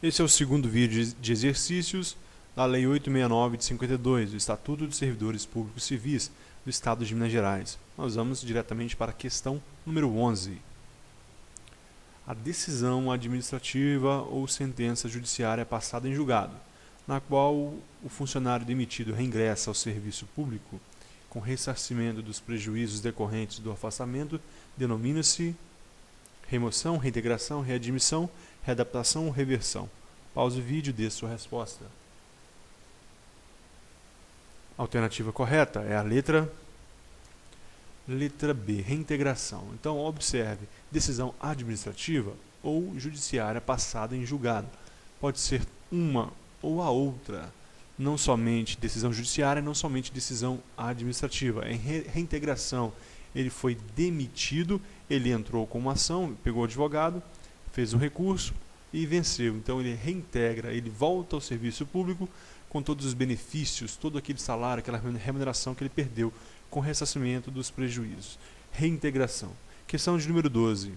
Esse é o segundo vídeo de exercícios da Lei 869 de 52, do Estatuto dos Servidores Públicos Civis do Estado de Minas Gerais. Nós vamos diretamente para a questão número 11. A decisão administrativa ou sentença judiciária passada em julgado, na qual o funcionário demitido reingressa ao serviço público com ressarcimento dos prejuízos decorrentes do afastamento, denomina-se remoção, reintegração, readmissão, readaptação ou reversão. Pause o vídeo e dê sua resposta. A alternativa correta é a letra B, reintegração. Então, observe, decisão administrativa ou judiciária passada em julgado. Pode ser uma ou a outra. Não somente decisão judiciária, não somente decisão administrativa. Em reintegração, ele foi demitido, ele entrou com uma ação, pegou o advogado, fez um recurso e venceu. Então ele reintegra, ele volta ao serviço público com todos os benefícios, todo aquele salário, aquela remuneração que ele perdeu com ressarcimento dos prejuízos. Reintegração. Questão de número 12.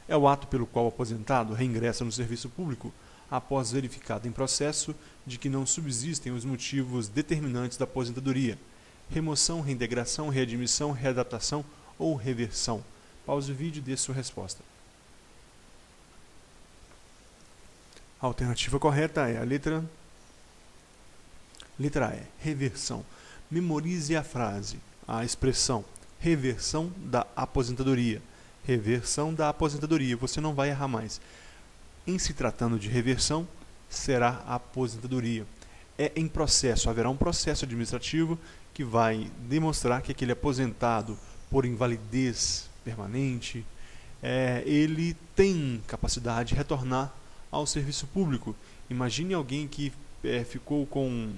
É o ato pelo qual o aposentado reingressa no serviço público após verificado em processo de que não subsistem os motivos determinantes da aposentadoria. Remoção, reintegração, readmissão, readaptação ou reversão. Pause o vídeo e dê sua resposta. A alternativa correta é a letra E, reversão. Memorize a frase, a expressão reversão da aposentadoria. Reversão da aposentadoria, você não vai errar mais. Em se tratando de reversão, será a aposentadoria. É em processo, haverá um processo administrativo que vai demonstrar que aquele aposentado por invalidez permanente, ele tem capacidade de retornar ao serviço público. Imagine alguém que ficou com,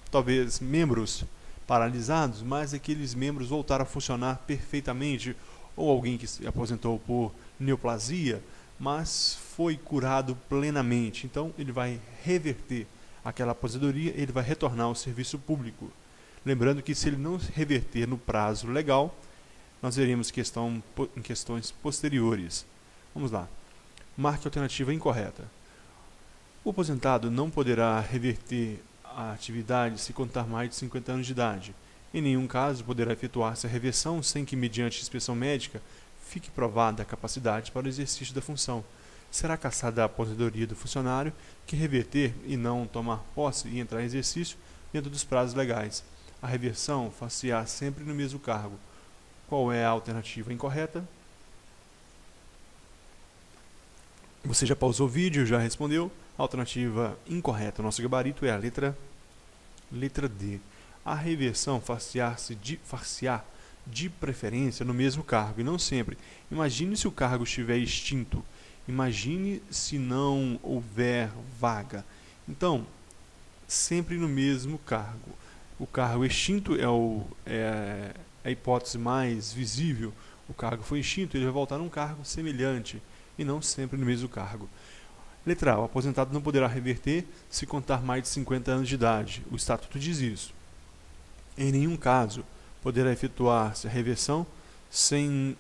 talvez, membros paralisados, mas aqueles membros voltaram a funcionar perfeitamente, ou alguém que se aposentou por neoplasia, mas foi curado plenamente. Então, ele vai reverter aquela aposentadoria, ele vai retornar ao serviço público. Lembrando que se ele não reverter no prazo legal, nós veremos em questões posteriores. Vamos lá. Marque a alternativa incorreta. O aposentado não poderá reverter a atividade se contar mais de 50 anos de idade. Em nenhum caso poderá efetuar-se a reversão sem que, mediante inspeção médica, fique provada a capacidade para o exercício da função. Será cassada a aposentadoria do funcionário que reverter e não tomar posse e entrar em exercício dentro dos prazos legais. A reversão far-se-á sempre no mesmo cargo. Qual é a alternativa incorreta? Você já pausou o vídeo, já respondeu. A alternativa incorreta, o nosso gabarito é a letra D. A reversão far-se-á de preferência no mesmo cargo, e não sempre. Imagine se o cargo estiver extinto. Imagine se não houver vaga. Então, sempre no mesmo cargo. O cargo extinto é a hipótese mais visível. O cargo foi extinto, ele vai voltar num cargo semelhante, e não sempre no mesmo cargo. Letra A. O aposentado não poderá reverter se contar mais de 50 anos de idade. O Estatuto diz isso. Em nenhum caso poderá efetuar-se a reversão sem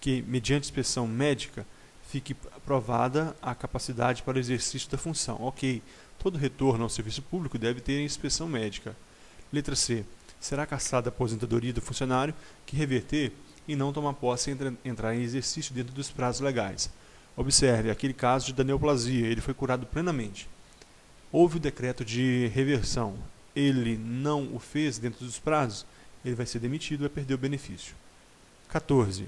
que, mediante inspeção médica, fique provada a capacidade para o exercício da função. Ok, todo retorno ao serviço público deve ter inspeção médica. Letra C. Será cassada a aposentadoria do funcionário que reverter e não tomar posse e entrar em exercício dentro dos prazos legais. Observe, aquele caso de neoplasia, ele foi curado plenamente. Houve o decreto de reversão, ele não o fez dentro dos prazos, ele vai ser demitido e vai perder o benefício. 14.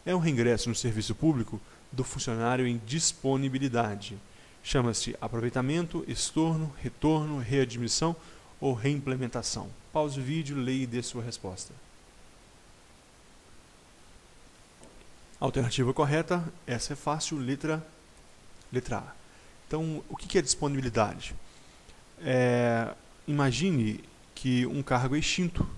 É um reingresso no serviço público do funcionário em disponibilidade. Chama-se aproveitamento, estorno, retorno, readmissão ou reimplementação. Pause o vídeo, leia e dê sua resposta. Alternativa correta, essa é fácil, letra A. Então, o que é disponibilidade? Imagine que um cargo é extinto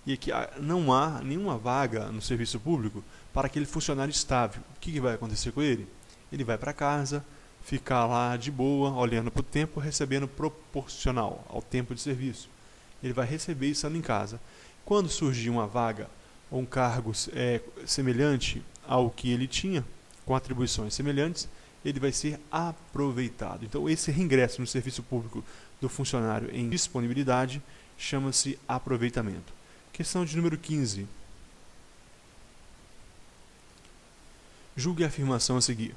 e que não há nenhuma vaga no serviço público para aquele funcionário estável. O que vai acontecer com ele? Ele vai para casa, ficar lá de boa, olhando para o tempo, recebendo proporcional ao tempo de serviço. Ele vai receber estando em casa. Quando surgir uma vaga ou um cargo semelhante ao que ele tinha, com atribuições semelhantes, ele vai ser aproveitado. Então, esse reingresso no serviço público do funcionário em disponibilidade chama-se aproveitamento. Questão de número 15. Julgue a afirmação a seguir.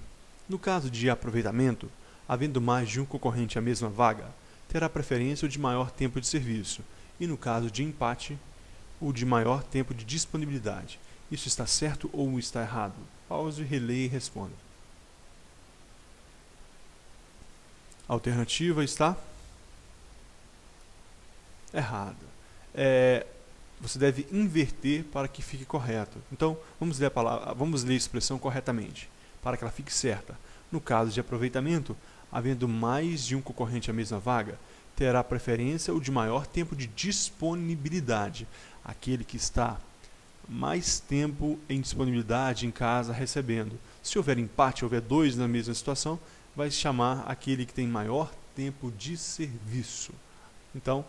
No caso de aproveitamento, havendo mais de um concorrente à mesma vaga, terá preferência o de maior tempo de serviço, e no caso de empate, o de maior tempo de disponibilidade. Isso está certo ou está errado? Pause, releia e responda. A alternativa está errada. Você deve inverter para que fique correto. Então, vamos ler a expressão corretamente, para que ela fique certa. No caso de aproveitamento, havendo mais de um concorrente à mesma vaga, terá preferência o de maior tempo de disponibilidade, aquele que está mais tempo em disponibilidade em casa recebendo. Se houver empate, houver dois na mesma situação, vai se chamar aquele que tem maior tempo de serviço. Então,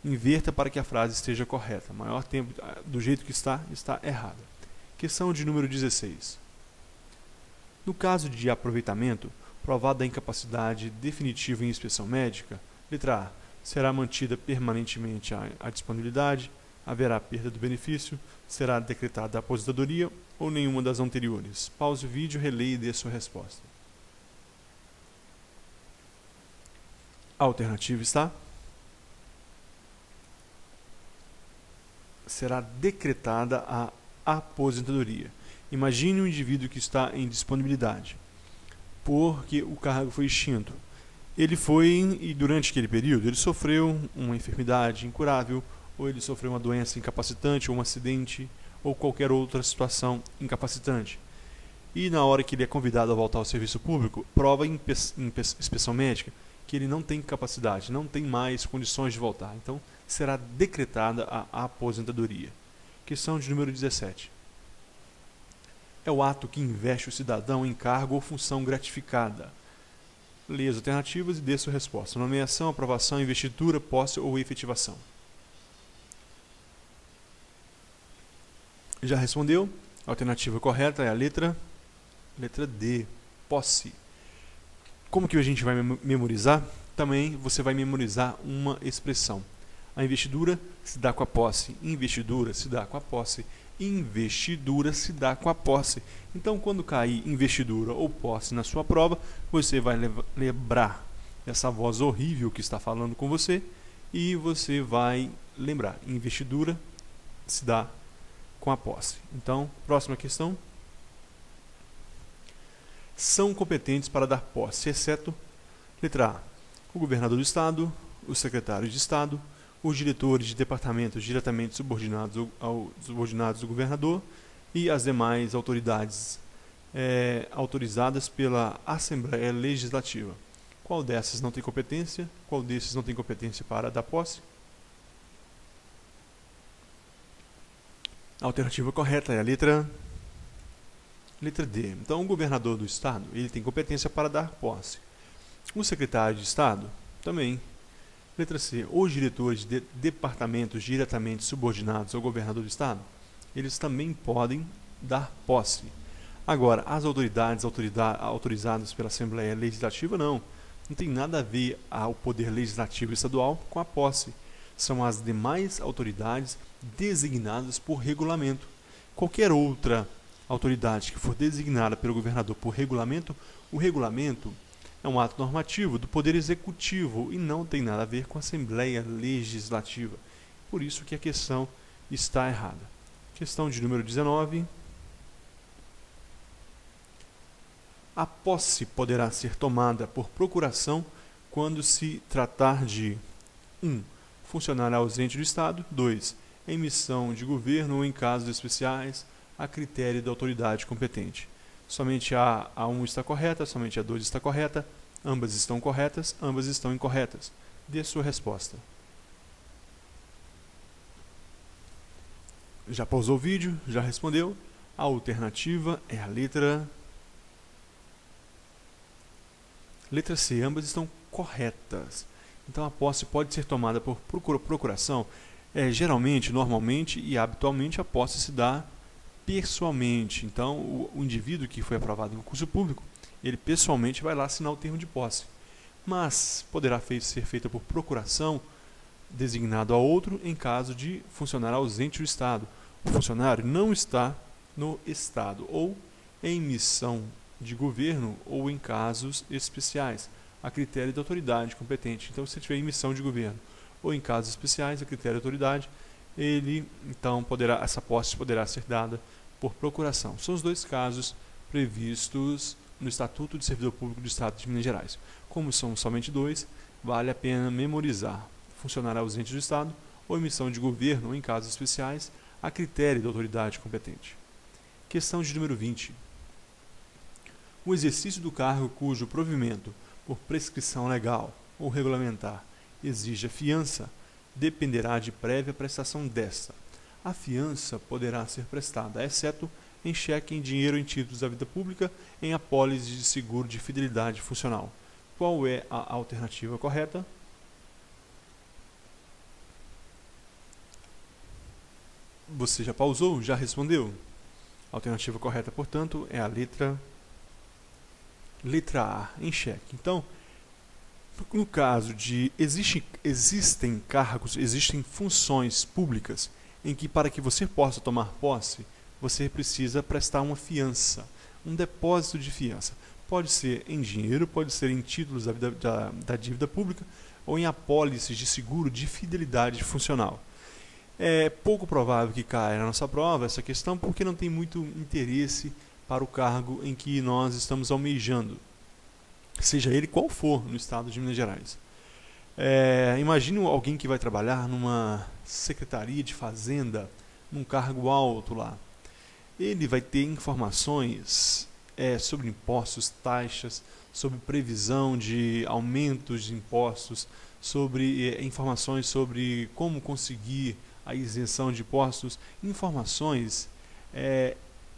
inverta para que a frase esteja correta. Maior tempo, do jeito que está errada. Questão de número 16. No caso de aproveitamento, provada a incapacidade definitiva em inspeção médica, letra A, será mantida permanentemente a disponibilidade, haverá perda do benefício, será decretada a aposentadoria ou nenhuma das anteriores. Pause o vídeo, releia e dê sua resposta. A alternativa está: será decretada a aposentadoria. Imagine um indivíduo que está em disponibilidade, porque o cargo foi extinto. Ele foi, e durante aquele período, ele sofreu uma enfermidade incurável, ou ele sofreu uma doença incapacitante, ou um acidente, ou qualquer outra situação incapacitante. E na hora que ele é convidado a voltar ao serviço público, prova em inspeção médica que ele não tem capacidade, não tem mais condições de voltar. Então, será decretada a aposentadoria. Questão de número 17. É o ato que investe o cidadão em cargo ou função gratificada. Leia as alternativas e dê sua resposta. Nomeação, aprovação, investidura, posse ou efetivação. Já respondeu? A alternativa correta é a letra D, posse. Como que a gente vai memorizar? Também você vai memorizar uma expressão. A investidura se dá com a posse, investidura se dá com a posse, investidura se dá com a posse. Então, quando cair investidura ou posse na sua prova, você vai lembrar dessa voz horrível que está falando com você e você vai lembrar, investidura se dá com a posse. Então, próxima questão. São competentes para dar posse, exceto, letra A, o governador do Estado, os secretários de Estado, os diretores de departamentos diretamente subordinados do governador e as demais autoridades autorizadas pela Assembleia Legislativa. Qual dessas não tem competência? Qual desses não tem competência para dar posse? A alternativa correta é a letra D. Então, o governador do Estado ele tem competência para dar posse. O secretário de Estado também. Letra C. Os diretores de departamentos diretamente subordinados ao governador do Estado, eles também podem dar posse. Agora, as autoridades autorizadas pela Assembleia Legislativa, não tem nada a ver ao poder legislativo estadual com a posse. São as demais autoridades designadas por regulamento. Qualquer outra autoridade que for designada pelo governador por regulamento, o regulamento é um ato normativo do Poder Executivo e não tem nada a ver com a Assembleia Legislativa. Por isso que a questão está errada. Questão de número 19. A posse poderá ser tomada por procuração quando se tratar de 1. Funcionário ausente do Estado. 2. Emissão de governo ou em casos especiais a critério da autoridade competente. Somente a 1 está correta, somente a 2 está correta, ambas estão corretas, ambas estão incorretas. Dê sua resposta. Já pausou o vídeo? Já respondeu? A alternativa é a letra C, ambas estão corretas. Então a posse pode ser tomada por procuração. Geralmente, normalmente e habitualmente a posse se dá pessoalmente. Então, o indivíduo que foi aprovado em concurso público, ele pessoalmente vai lá assinar o termo de posse. Mas poderá ser feita por procuração, designado a outro, em caso de funcionário ausente do Estado. O funcionário não está no Estado, ou em missão de governo, ou em casos especiais, a critério da autoridade competente. Então, se tiver em missão de governo, ou em casos especiais, a critério da autoridade, essa posse poderá ser dada por procuração. São os dois casos previstos no Estatuto de Servidor Público do Estado de Minas Gerais. Como são somente dois, vale a pena memorizar: funcionário ausente do Estado ou em missão de governo, ou em casos especiais, a critério da autoridade competente. Questão de número 20. O exercício do cargo cujo provimento, por prescrição legal ou regulamentar, exija fiança, dependerá de prévia prestação desta. A fiança poderá ser prestada, exceto em cheque, em dinheiro, em títulos da vida pública, em apólice de seguro de fidelidade funcional. Qual é a alternativa correta? Você já pausou? Já respondeu? A alternativa correta, portanto, é a letra A, em cheque. Então, no caso de existem cargos, existem funções públicas em que, para que você possa tomar posse, você precisa prestar uma fiança, um depósito de fiança. Pode ser em dinheiro, pode ser em títulos da dívida pública ou em apólices de seguro de fidelidade funcional. É pouco provável que caia na nossa prova essa questão, porque não tem muito interesse para o cargo em que nós estamos almejando, seja ele qual for, no estado de Minas Gerais. Imagine alguém que vai trabalhar numa secretaria de fazenda, num cargo alto lá. Ele vai ter informações sobre impostos, taxas, sobre previsão de aumentos de impostos, sobre informações sobre como conseguir a isenção de impostos, informações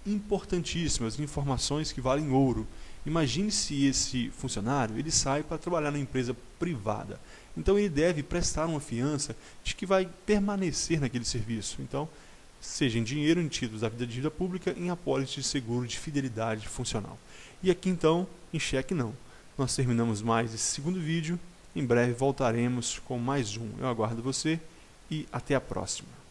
importantíssimas, informações que valem ouro. Imagine se esse funcionário ele sai para trabalhar numa empresa privada. Então ele deve prestar uma fiança de que vai permanecer naquele serviço. Então, seja em dinheiro, em títulos da dívida pública, em apólice de seguro de fidelidade funcional. E aqui então, em cheque não. Nós terminamos mais esse segundo vídeo. Em breve voltaremos com mais um. Eu aguardo você e até a próxima.